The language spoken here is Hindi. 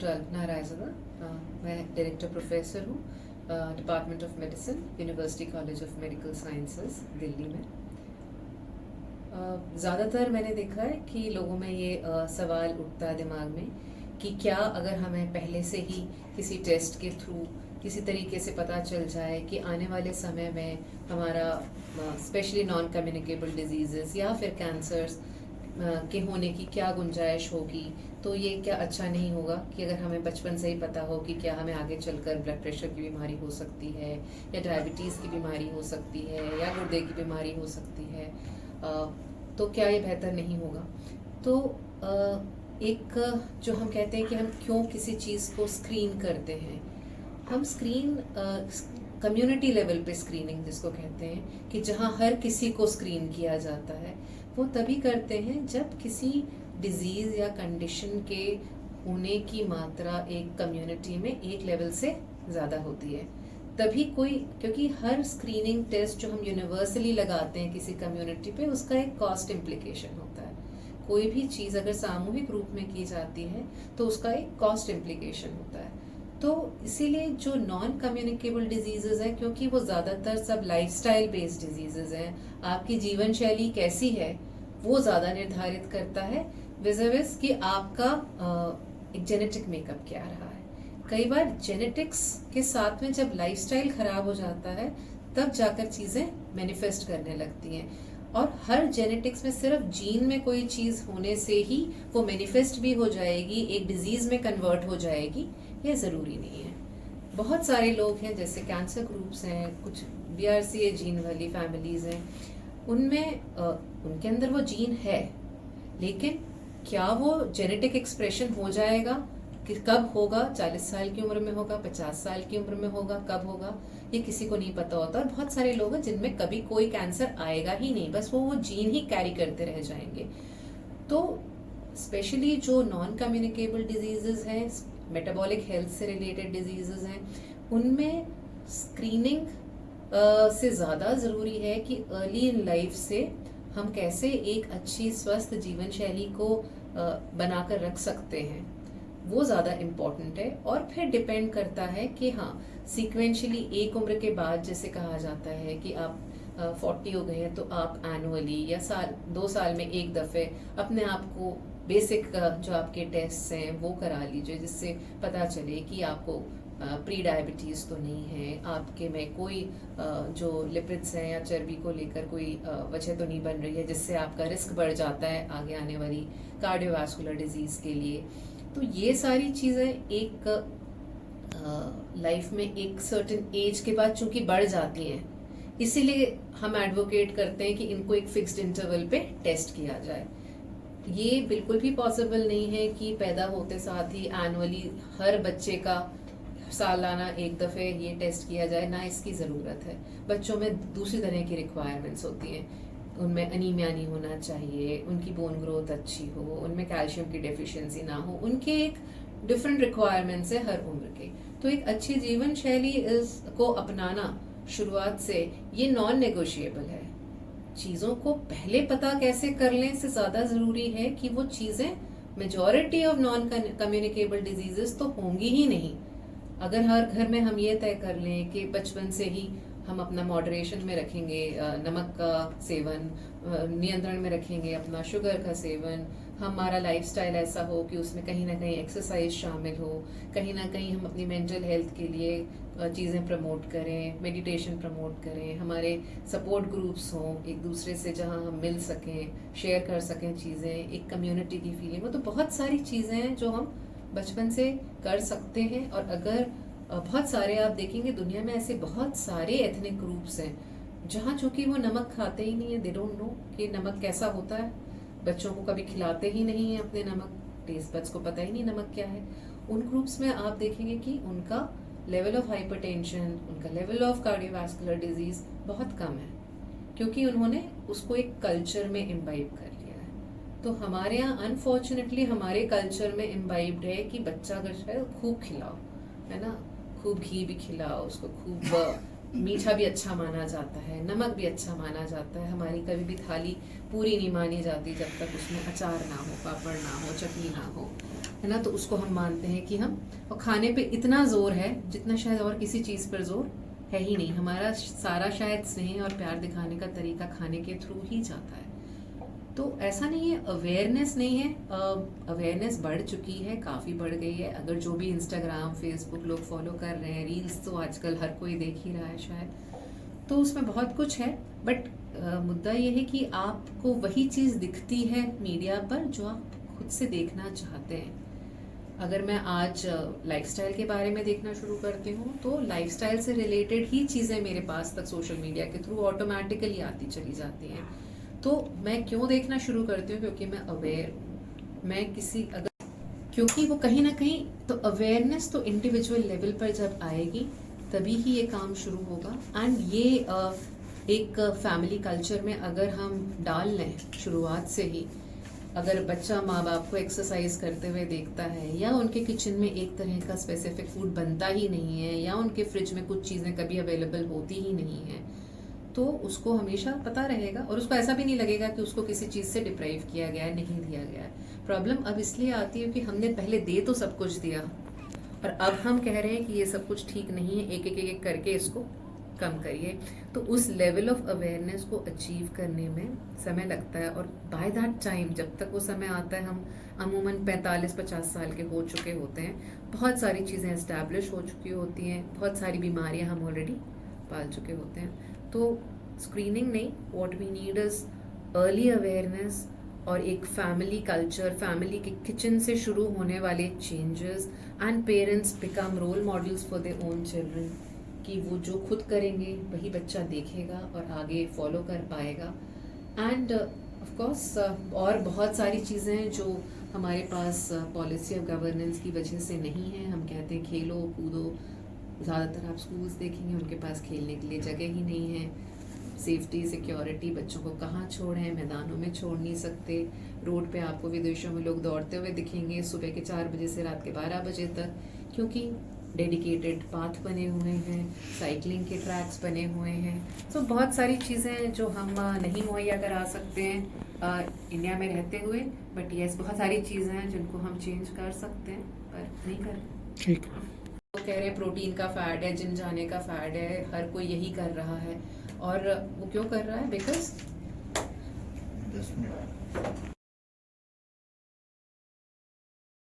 डॉक्टर अल्पना रायज़दा। मैं डायरेक्टर प्रोफेसर हूँ department of medicine, university college of medical sciences, Delhi में। ज़्यादातर मैंने देखा है कि लोगों में ये सवाल उठता है दिमाग में कि क्या अगर हमें पहले से ही किसी टेस्ट के थ्रू किसी तरीके से पता चल जाए कि आने वाले समय में हमारा स्पेशली नॉन कम्युनिकेबल डिजीज़ेस या फिर कैंसर्स के होने की क्या गुंजाइश होगी, तो ये क्या अच्छा नहीं होगा कि अगर हमें बचपन से ही पता हो कि क्या हमें आगे चलकर ब्लड प्रेशर की बीमारी हो सकती है या डायबिटीज़ की बीमारी हो सकती है या गुर्दे की बीमारी हो सकती है, तो क्या ये बेहतर नहीं होगा। तो एक जो हम कहते हैं कि हम क्यों किसी चीज़ को स्क्रीन करते हैं, हम स्क्रीन कम्युनिटी लेवल पे स्क्रीनिंग जिसको कहते हैं कि जहाँ हर किसी को स्क्रीन किया जाता है, वो तभी करते हैं जब किसी डिजीज़ या कंडीशन के होने की मात्रा एक कम्युनिटी में एक लेवल से ज़्यादा होती है। तभी कोई, क्योंकि हर स्क्रीनिंग टेस्ट जो हम यूनिवर्सली लगाते हैं किसी कम्युनिटी पे, उसका एक कॉस्ट इम्प्लीकेशन होता है। कोई भी चीज़ अगर सामूहिक रूप में की जाती है तो उसका एक कॉस्ट इम्प्लीकेशन होता है। तो इसीलिए जो नॉन कम्युनिकेबल डिजीज़ेज हैं, क्योंकि वो ज़्यादातर सब लाइफस्टाइल बेस्ड डिजीज़ेज हैं, आपकी जीवन शैली कैसी है वो ज़्यादा निर्धारित करता है विज़ कि आपका एक जेनेटिक मेकअप क्या रहा है। कई बार जेनेटिक्स के साथ में जब लाइफस्टाइल खराब हो जाता है तब जाकर चीज़ें मैनिफेस्ट करने लगती हैं। और हर जेनेटिक्स में सिर्फ जीन में कोई चीज़ होने से ही वो मैनिफेस्ट भी हो जाएगी, एक डिजीज़ में कन्वर्ट हो जाएगी, ये ज़रूरी नहीं है। बहुत सारे लोग हैं, जैसे कैंसर ग्रुप्स हैं, कुछ BRCA जीन वाली फैमिलीज़ हैं, उनमें उनके अंदर वो जीन है, लेकिन क्या वो जेनेटिक एक्सप्रेशन हो जाएगा कि कब होगा, 40 साल की उम्र में होगा, 50 साल की उम्र में होगा, कब होगा, ये किसी को नहीं पता होता। और बहुत सारे लोग हैं जिनमें कभी कोई कैंसर आएगा ही नहीं, बस वो जीन ही कैरी करते रह जाएंगे। तो स्पेशली जो नॉन कम्युनिकेबल डिजीजेस हैं, मेटाबॉलिक हेल्थ से रिलेटेड डिजीजेस हैं, उनमें स्क्रीनिंग से ज़्यादा ज़रूरी है कि अर्ली इन लाइफ से हम कैसे एक अच्छी स्वस्थ जीवन शैली को बनाकर रख सकते हैं, वो ज़्यादा इम्पॉर्टेंट है। और फिर डिपेंड करता है कि हाँ, सीक्वेंशली एक उम्र के बाद जैसे कहा जाता है कि आप 40 हो गए हैं तो आप एनुअली या 2 साल में एक दफ़े अपने आप को बेसिक जो आपके टेस्ट हैं वो करा लीजिए, जिससे पता चले कि आपको प्री डायबिटीज़ तो नहीं है, आपके में कोई जो लिपिड्स हैं या चर्बी को लेकर कोई वजह तो नहीं बन रही है जिससे आपका रिस्क बढ़ जाता है आगे आने वाली कार्डियोवास्कुलर डिजीज़ के लिए। तो ये सारी चीज़ें एक लाइफ में एक सर्टेन एज के बाद चूंकि बढ़ जाती हैं, इसीलिए हम एडवोकेट करते हैं कि इनको एक फिक्स्ड इंटरवल पे टेस्ट किया जाए। ये बिल्कुल भी पॉसिबल नहीं है कि पैदा होते साथ ही एनुअली हर बच्चे का सालाना एक दफ़े ये टेस्ट किया जाए, ना इसकी ज़रूरत है। बच्चों में दूसरी तरह की रिक्वायरमेंट्स होती हैं, उनमें अनीमिया नहीं होना चाहिए, उनकी बोन ग्रोथ अच्छी हो, उनमें कैल्शियम की डेफिशिएंसी ना हो, उनके एक डिफरेंट रिक्वायरमेंट्स है हर उम्र के। तो एक अच्छी जीवन शैली को अपनाना शुरुआत से ये नॉन नेगोशिएबल है। चीज़ों को पहले पता कैसे कर लें से ज़्यादा ज़रूरी है कि वो चीज़ें, majority of non communicable diseases तो होंगी ही नहीं। अगर हर घर में हम ये तय कर लें कि बचपन से ही हम अपना मॉडरेशन में रखेंगे, नमक का सेवन नियंत्रण में रखेंगे, अपना शुगर का सेवन, हमारा लाइफस्टाइल ऐसा हो कि उसमें कहीं ना कहीं एक्सरसाइज शामिल हो, कहीं ना कहीं हम अपनी मेंटल हेल्थ के लिए चीज़ें प्रमोट करें, मेडिटेशन प्रमोट करें, हमारे सपोर्ट ग्रुप्स हों एक दूसरे से जहां हम मिल सकें, शेयर कर सकें चीज़ें, एक कम्युनिटी की फीलिंग हो। तो बहुत सारी चीज़ें हैं जो हम बचपन से कर सकते हैं। और अगर बहुत सारे आप देखेंगे दुनिया में ऐसे बहुत सारे एथनिक ग्रुप्स हैं जहाँ चूंकि वो नमक खाते ही नहीं है, दे डोंट नो कि नमक कैसा होता है, बच्चों को कभी खिलाते ही नहीं है अपने नमक, टेस्ट बड्स को पता ही नहीं नमक क्या है। उन ग्रुप्स में आप देखेंगे कि उनका लेवल ऑफ हाइपरटेंशन, उनका लेवल ऑफ कार्डियोवास्कुलर डिजीज बहुत कम है, क्योंकि उन्होंने उसको एक कल्चर में इम्बाइब कर लिया है। तो हमारे यहाँ अनफॉर्चुनेटली हमारे कल्चर में इम्बाइब्ड है कि बच्चा अगर है खूब खिलाओ, है ना, खूब घी भी खिलाओ उसको, खूब मीठा भी अच्छा माना जाता है, नमक भी अच्छा माना जाता है। हमारी कभी भी थाली पूरी नहीं मानी जाती जब तक उसमें अचार ना हो, पापड़ ना हो, चटनी ना हो, है ना। तो उसको हम मानते हैं कि हम, और खाने पे इतना जोर है जितना शायद और किसी चीज़ पर जोर है ही नहीं। हमारा सारा शायद स्नेह और प्यार दिखाने का तरीका खाने के थ्रू ही जाता है। तो ऐसा नहीं है, अवेयरनेस नहीं है, अवेयरनेस बढ़ चुकी है, काफ़ी बढ़ गई है। अगर जो भी इंस्टाग्राम फेसबुक लोग फॉलो कर रहे हैं, रील्स तो आजकल हर कोई देख ही रहा है शायद, तो उसमें बहुत कुछ है। बट मुद्दा ये है कि आपको वही चीज़ दिखती है मीडिया पर जो आप खुद से देखना चाहते हैं। अगर मैं आज लाइफस्टाइल के बारे में देखना शुरू करती हूँ तो लाइफस्टाइल से रिलेटेड ही चीज़ें मेरे पास तक सोशल मीडिया के थ्रू ऑटोमेटिकली आती चली जाती हैं। तो मैं क्यों देखना शुरू करती हूँ? क्योंकि मैं अवेयर हूँ। मैं किसी अगर, क्योंकि वो कहीं ना कहीं, तो अवेयरनेस तो इंडिविजुअल लेवल पर जब आएगी तभी ही ये काम शुरू होगा। एंड ये एक फैमिली कल्चर में अगर हम डाल लें शुरुआत से ही, अगर बच्चा माँ बाप को एक्सरसाइज करते हुए देखता है, या उनके किचन में एक तरह का स्पेसिफिक फूड बनता ही नहीं है, या उनके फ्रिज में कुछ चीज़ें कभी अवेलेबल होती ही नहीं है, तो उसको हमेशा पता रहेगा और उसको ऐसा भी नहीं लगेगा कि उसको किसी चीज़ से डिप्राइव किया गया है, नहीं दिया गया है। प्रॉब्लम अब इसलिए आती है कि हमने पहले दे तो सब कुछ दिया, और अब हम कह रहे हैं कि ये सब कुछ ठीक नहीं है, एक एक एक एक करके इसको कम करिए। तो उस लेवल ऑफ अवेयरनेस को अचीव करने में समय लगता है, और बाय दैट टाइम, जब तक वो समय आता है, हम अमूमन 45-50 साल के हो चुके होते हैं। बहुत सारी चीज़ें एस्टैब्लिश हो चुकी होती हैं, बहुत सारी बीमारियां हम ऑलरेडी पाल चुके होते हैं। तो स्क्रीनिंग नहीं, what we need is early awareness, और एक फैमिली कल्चर, फैमिली के किचन से शुरू होने वाले changes, and parents become role models for their own children, कि वो जो खुद करेंगे वही बच्चा देखेगा और आगे फॉलो कर पाएगा। एंड ऑफ कोर्स और बहुत सारी चीज़ें हैं जो हमारे पास पॉलिसी ऑफ गवर्नेंस की वजह से नहीं है। हम कहते हैं खेलो कूदो, ज़्यादातर आप स्कूल्स देखेंगे उनके पास खेलने के लिए जगह ही नहीं है। सेफ्टी सिक्योरिटी, बच्चों को कहाँ छोड़ें, मैदानों में छोड़ नहीं सकते। रोड पे आपको विदेशों में लोग दौड़ते हुए दिखेंगे सुबह के 4 बजे से रात के 12 बजे तक, क्योंकि डेडिकेटेड पाथ बने हुए हैं, साइकिलिंग के ट्रैक्स बने हुए हैं। तो बहुत सारी चीज़ें जो हम नहीं मुहैया करा सकते हैं इंडिया में रहते हुए, बट यस बहुत सारी चीज़ें हैं जिनको हम चेंज कर सकते हैं, पर नहीं कर। ठीक। वो कह रहे हैं प्रोटीन का फैड है, जिम जाने का फैड है, हर कोई यही कर रहा है। और वो क्यों कर रहा है? Because 10 minute